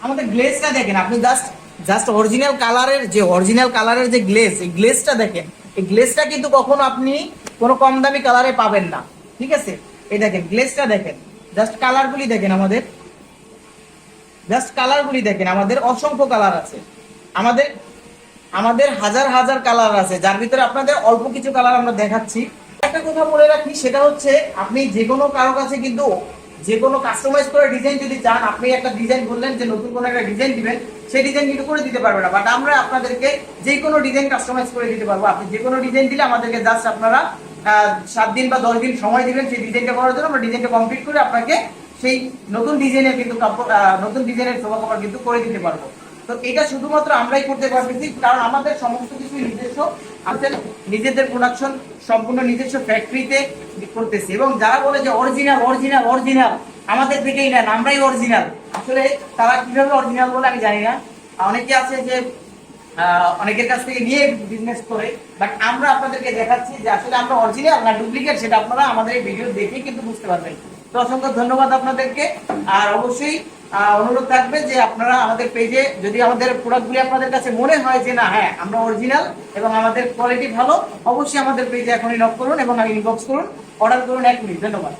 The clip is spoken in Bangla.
আমাদের গ্লেজটা দেখেন, আপনি জাস্ট জাস্ট অরিজিনাল কালারের যে গ্লেজ, এই গ্লেজটা দেখেন। এই গ্লেজটা কিন্তু কখনো আপনি কোনো কম দামি কালারে পাবেন না, ঠিক আছে? এই দেখেন গ্লেজটা দেখেন, জাস্ট কালারগুলি দেখেন, আমাদের অসংখ্য কালার আছে। আমাদের আমাদের হাজার হাজার কালার আছে, যার ভিতরে আপনাদের অল্প কিছু কালার আমরা দেখাচ্ছি। একটা কথা বলে রাখি, সেটা হচ্ছে আপনি যে কোনো কারো কাছে কিন্তু যে কোনো কাস্টমাইজ করে ডিজাইন যদি চান, আপনি একটা ডিজাইন বললেন যে নতুন কোনো একটা ডিজাইন দিবেন, সেই ডিজাইন কিন্তু করে দিতে পারবে না, বাট আমরা আপনাদেরকে যে কোনো ডিজাইন কাস্টমাইজ করে দিতে পারবো। আপনি যে কোনো ডিজাইন দিলে আমাদেরকে জাস্ট আপনারা 7 দিন বা 10 দিন সময় দিবেন সেই ডিজাইনটা করার জন্য। আমরা ডিজাইনটা কমপ্লিট করে আপনাকে সেই নতুন ডিজাইনের কিন্তু নতুন ডিজাইনের সোফা কভার কিন্তু করে দিতে পারবো। তো এটা শুধুমাত্র আমরাই করতে পারতেছি, কারণ আমাদের সমস্ত কিছু নিজস্ব, আমাদের নিজেদের প্রোডাকশন সম্পূর্ণ নিজস্ব ফ্যাক্টরিতে করতেছি। এবং যারা বলে যে অরিজিনাল অরিজিনাল অরিজিনাল, আমাদের থেকেই নেন, আমরাই অরিজিনাল, আসলে তারা কিভাবে অরিজিনাল বলে আমি জানি না। অনেকে আছে যে অনেকের কাছ থেকে নিয়ে বিজনেস করে, বাট আমরা আপনাদেরকে দেখাচ্ছি যে আসলে আমরা অরিজিনাল না ডুপ্লিকেট, সেটা আপনারা আমাদের এই ভিডিও দেখে কিন্তু বুঝতে পারবেন। তো অসংখ্য ধন্যবাদ আপনাদেরকে। আর অবশ্যই অনুরোধ থাকবে যে আপনারা আমাদের পেজে, যদি আমাদের প্রোডাক্টগুলি আপনাদের কাছে মনে হয় যে না হ্যাঁ আমরা অরিজিনাল এবং আমাদের কোয়ালিটি ভালো, অবশ্যই আমাদের পেজে এখনই নক করুন এবং ইনবক্স করুন, অর্ডার করুন 1 মিনিট। ধন্যবাদ।